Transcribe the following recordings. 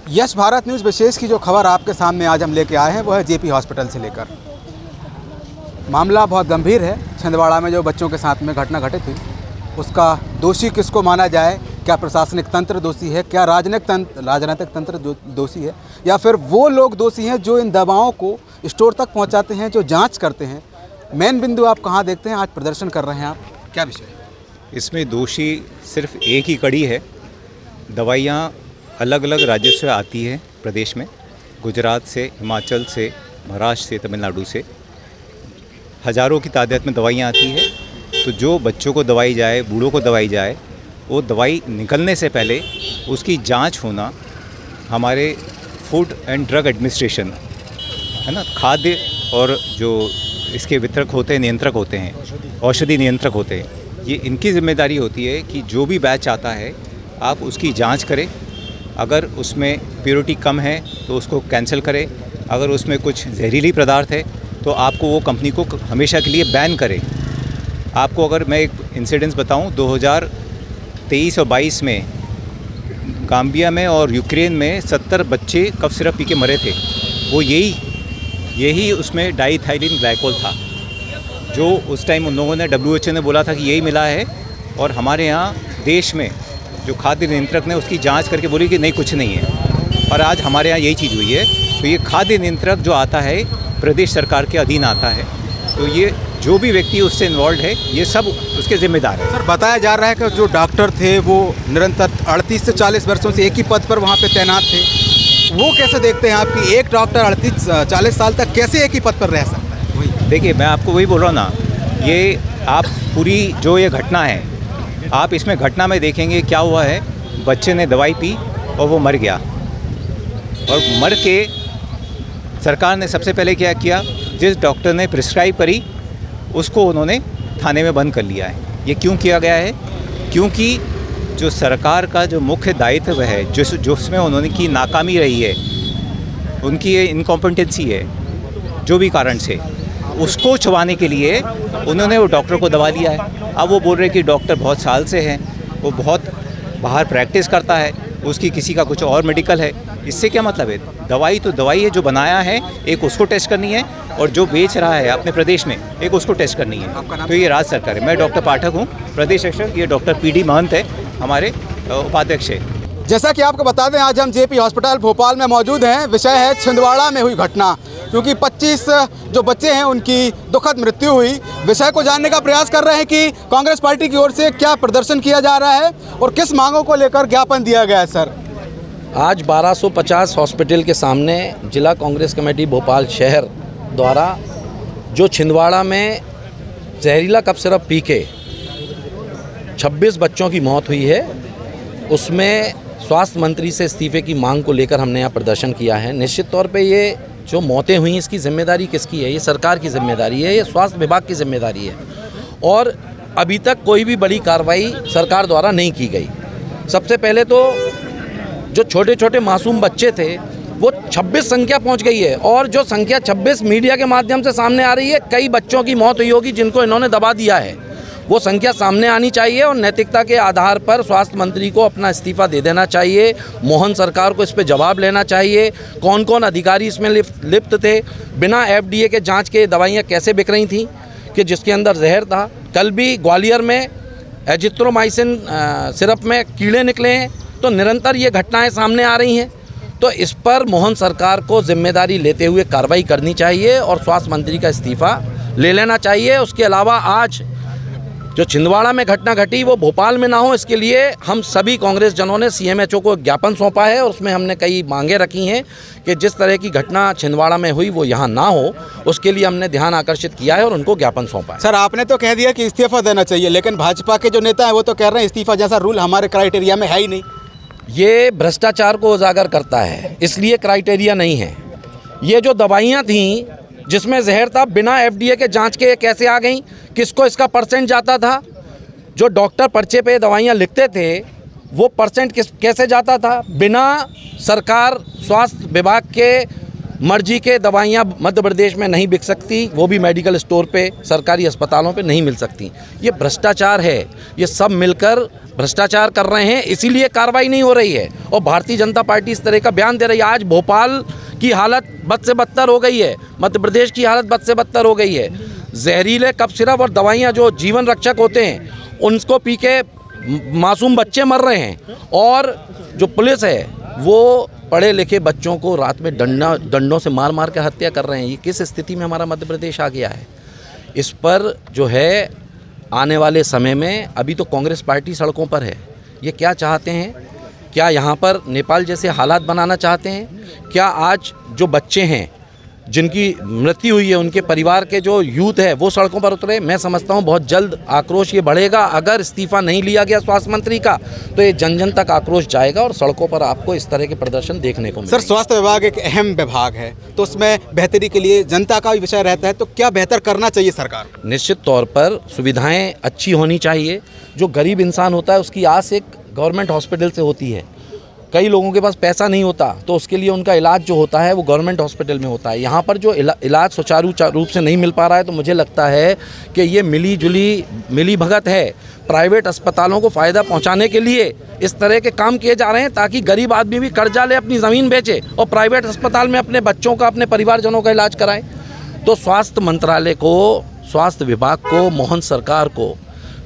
यश Bharat news विशेष की जो खबर आपके सामने आज हम लेके आए हैं वो है जेपी हॉस्पिटल से लेकर। मामला बहुत गंभीर है। छिंदवाड़ा में जो बच्चों के साथ में घटना घटित हुई, उसका दोषी किसको माना जाए? क्या प्रशासनिक तंत्र दोषी है? क्या राजनीतिक तंत्र दोषी है? या फिर वो लोग दोषी हैं जो इन दवाओं को स्टोर तक पहुंचाते हैं, जो जांच करते हैं? मेन बिंदु आप कहां देखते हैं? आज प्रदर्शन कर रहे हैं आप, क्या विषय है? इसमें दोषी सिर्फ एक ही कड़ी है। दवाइयाँ अलग अलग राज्यों से आती है प्रदेश में, गुजरात से, हिमाचल से, महाराष्ट्र से, तमिलनाडु से हज़ारों की तादाद में दवाइयाँ आती है। तो जो बच्चों को दवाई जाए, बूढ़ों को दवाई जाए, वो दवाई निकलने से पहले उसकी जांच होना हमारे फूड एंड ड्रग एडमिनिस्ट्रेशन है ना, खाद्य और जो इसके वितरक होते हैं, नियंत्रक होते हैं, औषधि नियंत्रक होते हैं, ये इनकी जिम्मेदारी होती है कि जो भी बैच आता है आप उसकी जांच करें। अगर उसमें प्योरिटी कम है तो उसको कैंसिल करें। अगर उसमें कुछ जहरीली पदार्थ है तो आपको वो कंपनी को हमेशा के लिए बैन करें। आपको अगर मैं एक इंसिडेंस बताऊं, 2023 और 22 में गाम्बिया में और यूक्रेन में 70 बच्चे कफ सिरप पी के मरे थे। वो यही उसमें डाईथाइलिन ग्लाइकोल था, जो उस टाइम उन लोगों ने WHO ने बोला था कि यही मिला है। और हमारे यहाँ देश में जो खाद्य नियंत्रक ने उसकी जांच करके बोली कि नहीं, कुछ नहीं है। और आज हमारे यहाँ यही चीज़ हुई है। तो ये खाद्य नियंत्रक जो आता है प्रदेश सरकार के अधीन आता है, तो ये जो भी व्यक्ति उससे इन्वॉल्व है ये सब उसके जिम्मेदार है। सर, बताया जा रहा है कि जो डॉक्टर थे वो निरंतर 38 से 40 वर्षों से एक ही पद पर वहाँ पे तैनात थे। वो कैसे देखते हैं आपकी एक डॉक्टर 38-40 साल तक कैसे एक ही पद पर रह सकता है? वही देखिए, मैं आपको वही बोल रहा हूँ ना, ये आप पूरी जो ये घटना है, आप इसमें घटना में देखेंगे क्या हुआ है। बच्चे ने दवाई पी और वो मर गया, और मर के सरकार ने सबसे पहले क्या किया, जिस डॉक्टर ने प्रिस्क्राइब करी उसको उन्होंने थाने में बंद कर लिया है। ये क्यों किया गया है? क्योंकि जो सरकार का जो मुख्य दायित्व है, जिसमें उन्होंने की नाकामी रही है, उनकी ये इनकॉम्पिटेंसी है जो भी कारण से, उसको छुपाने के लिए उन्होंने वो डॉक्टर को दबा लिया है। अब वो बोल रहे कि डॉक्टर बहुत साल से हैं, वो बहुत बाहर प्रैक्टिस करता है, उसकी किसी का कुछ और मेडिकल है। इससे क्या मतलब है? दवाई तो दवाई है, जो बनाया है एक उसको टेस्ट करनी है, और जो बेच रहा है अपने प्रदेश में एक उसको टेस्ट करनी है। तो ये राज्य सरकार है। मैं डॉक्टर पाठक हूँ, प्रदेश अध्यक्ष। ये डॉक्टर PD महंत है, हमारे उपाध्यक्ष है। जैसा कि आपको बता दें, आज हम जेपी हॉस्पिटल भोपाल में मौजूद हैं। विषय है छिंदवाड़ा में हुई घटना, क्योंकि 25 जो बच्चे हैं उनकी दुखद मृत्यु हुई। विषय को जानने का प्रयास कर रहे हैं कि कांग्रेस पार्टी की ओर से क्या प्रदर्शन किया जा रहा है और किस मांगों को लेकर ज्ञापन दिया गया है। सर, आज 1250 हॉस्पिटल के सामने जिला कांग्रेस कमेटी भोपाल शहर द्वारा जो छिंदवाड़ा में जहरीला कफ सिरप पी के 26 बच्चों की मौत हुई है, उसमें स्वास्थ्य मंत्री से इस्तीफे की मांग को लेकर हमने यहाँ प्रदर्शन किया है। निश्चित तौर पे ये जो मौतें हुई इसकी जिम्मेदारी किसकी है? ये सरकार की जिम्मेदारी है, ये स्वास्थ्य विभाग की जिम्मेदारी है, और अभी तक कोई भी बड़ी कार्रवाई सरकार द्वारा नहीं की गई। सबसे पहले तो जो छोटे छोटे मासूम बच्चे थे वो 26 संख्या पहुंच गई है, और जो संख्या 26 मीडिया के माध्यम से सामने आ रही है, कई बच्चों की मौत हुई होगी जिनको इन्होंने दबा दिया है। वो संख्या सामने आनी चाहिए, और नैतिकता के आधार पर स्वास्थ्य मंत्री को अपना इस्तीफा दे देना चाहिए। मोहन सरकार को इस पे जवाब लेना चाहिए। कौन कौन अधिकारी इसमें लिप्त थे? बिना FDA के जांच के दवाइयाँ कैसे बिक रही थीं कि जिसके अंदर जहर था? कल भी ग्वालियर में एजिथ्रोमाइसिन सिरप में कीड़े निकले हैं। तो निरंतर ये घटनाएँ सामने आ रही हैं। तो इस पर मोहन सरकार को जिम्मेदारी लेते हुए कार्रवाई करनी चाहिए और स्वास्थ्य मंत्री का इस्तीफा ले लेना चाहिए। उसके अलावा आज जो छिंदवाड़ा में घटना घटी वो भोपाल में ना हो, इसके लिए हम सभी कांग्रेस जनों ने CMHO को ज्ञापन सौंपा है, और उसमें हमने कई मांगे रखी हैं कि जिस तरह की घटना छिंदवाड़ा में हुई वो यहाँ ना हो। उसके लिए हमने ध्यान आकर्षित किया है और उनको ज्ञापन सौंपा है। सर, आपने तो कह दिया कि इस्तीफा देना चाहिए, लेकिन भाजपा के जो नेता हैं वो तो कह रहे हैं इस्तीफा जैसा रूल हमारे क्राइटेरिया में है ही नहीं। ये भ्रष्टाचार को उजागर करता है, इसलिए क्राइटेरिया नहीं है। ये जो दवाइयाँ थीं जिसमें जहर था, बिना FDA के जांच के कैसे आ गई? किसको इसका परसेंट जाता था? जो डॉक्टर पर्चे पे दवाइयाँ लिखते थे वो परसेंट कैसे जाता था? बिना सरकार स्वास्थ्य विभाग के मर्जी के दवाइयाँ मध्य प्रदेश में नहीं बिक सकती, वो भी मेडिकल स्टोर पे, सरकारी अस्पतालों पे नहीं मिल सकती। ये भ्रष्टाचार है। ये सब मिलकर भ्रष्टाचार कर रहे हैं, इसीलिए कार्रवाई नहीं हो रही है। और भारतीय जनता पार्टी इस तरह का बयान दे रही है। आज भोपाल की हालत बद से बदतर हो गई है, मध्य प्रदेश की हालत बद से बदतर हो गई है। जहरीले कफ सिरप और दवाइयाँ जो जीवन रक्षक होते हैं उनको पी के मासूम बच्चे मर रहे हैं, और जो पुलिस है वो पढ़े लिखे बच्चों को रात में डंडों से मार मार के हत्या कर रहे हैं। ये किस स्थिति में हमारा मध्य प्रदेश आ गया है? इस पर जो है आने वाले समय में, अभी तो कांग्रेस पार्टी सड़कों पर है, ये क्या चाहते हैं? क्या यहाँ पर नेपाल जैसे हालात बनाना चाहते हैं? क्या आज जो बच्चे हैं जिनकी मृत्यु हुई है, उनके परिवार के जो यूथ है वो सड़कों पर उतरे? मैं समझता हूँ बहुत जल्द आक्रोश ये बढ़ेगा। अगर इस्तीफा नहीं लिया गया स्वास्थ्य मंत्री का तो ये जन जन तक आक्रोश जाएगा और सड़कों पर आपको इस तरह के प्रदर्शन देखने को मिलेंगे। सर, स्वास्थ्य विभाग एक अहम विभाग है, तो उसमें बेहतरी के लिए जनता का भी विषय रहता है, तो क्या बेहतर करना चाहिए सरकार? निश्चित तौर पर सुविधाएँ अच्छी होनी चाहिए। जो गरीब इंसान होता है उसकी आस एक गवर्नमेंट हॉस्पिटल से होती है। कई लोगों के पास पैसा नहीं होता तो उसके लिए उनका इलाज जो होता है वो गवर्नमेंट हॉस्पिटल में होता है। यहाँ पर जो इलाज सुचारू रूप से नहीं मिल पा रहा है, तो मुझे लगता है कि ये मिली भगत है। प्राइवेट अस्पतालों को फ़ायदा पहुँचाने के लिए इस तरह के काम किए जा रहे हैं ताकि गरीब आदमी भी कर्जा ले, अपनी ज़मीन बेचे और प्राइवेट अस्पताल में अपने बच्चों का, अपने परिवारजनों का इलाज कराएं। तो स्वास्थ्य मंत्रालय को, स्वास्थ्य विभाग को, मोहन सरकार को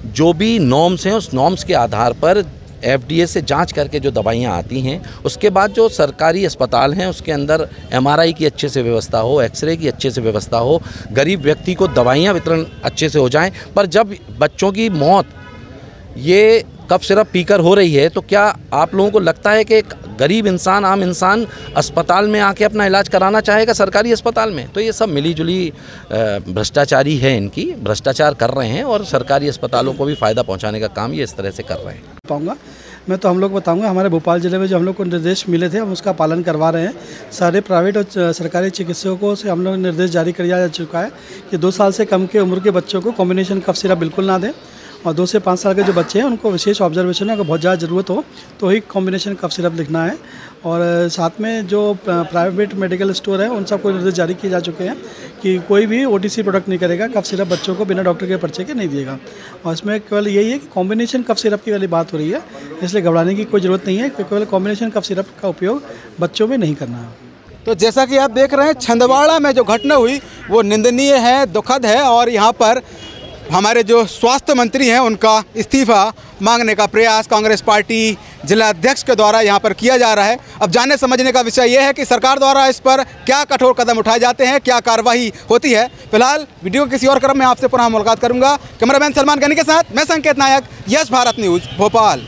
जो भी नॉर्म्स हैं उस नॉर्म्स के आधार पर FDA से जांच करके जो दवाइयाँ आती हैं, उसके बाद जो सरकारी अस्पताल हैं उसके अंदर MRI की अच्छे से व्यवस्था हो, एक्सरे की अच्छे से व्यवस्था हो, गरीब व्यक्ति को दवाइयाँ वितरण अच्छे से हो जाएं। पर जब बच्चों की मौत ये कफ सिरप पीकर हो रही है, तो क्या आप लोगों को लगता है कि एक गरीब इंसान, आम इंसान अस्पताल में आके अपना इलाज कराना चाहेगा सरकारी अस्पताल में? तो ये सब मिलीजुली भ्रष्टाचारी है, इनकी भ्रष्टाचार कर रहे हैं और सरकारी अस्पतालों को भी फ़ायदा पहुंचाने का काम ये इस तरह से कर रहे हैं। मैं तो हम लोग बताऊंगा, हमारे भोपाल ज़िले में जो हम लोग को निर्देश मिले थे हम उसका पालन करवा रहे हैं। सारे प्राइवेट और सरकारी चिकित्सकों से हम लोग निर्देश जारी किया जा चुका है कि 2 साल से कम के उम्र के बच्चों को कॉम्बिनेशन कफ सिरप बिल्कुल ना दें, और 2 से 5 साल के जो बच्चे हैं उनको विशेष ऑब्जर्वेशन है, अगर बहुत ज़्यादा ज़रूरत हो तो ही कॉम्बिनेशन कफ सिरप लिखना है। और साथ में जो प्राइवेट मेडिकल स्टोर है उन सबको निर्देश जारी किए जा चुके हैं कि कोई भी OTC प्रोडक्ट नहीं करेगा, कफ सिरप बच्चों को बिना डॉक्टर के पर्चे के नहीं दिएगा। और इसमें केवल यही है कि कॉम्बिनेशन कफ सिरप की वाली बात हो रही है, इसलिए घबराने की कोई ज़रूरत नहीं है, केवल कॉम्बिनेशन कफ सिरप का उपयोग बच्चों में नहीं करना है। तो जैसा कि आप देख रहे हैं, छिंदवाड़ा में जो घटना हुई वो निंदनीय है, दुखद है, और यहाँ पर हमारे जो स्वास्थ्य मंत्री हैं उनका इस्तीफा मांगने का प्रयास कांग्रेस पार्टी जिला अध्यक्ष के द्वारा यहाँ पर किया जा रहा है। अब जानने समझने का विषय यह है कि सरकार द्वारा इस पर क्या कठोर कदम उठाए जाते हैं, क्या कार्रवाई होती है। फिलहाल वीडियो किसी और क्रम में आपसे पुनः मुलाकात करूंगा। कैमरामैन सलमान गनी के साथ मैं संकेत नायक, यश भारत न्यूज़, भोपाल।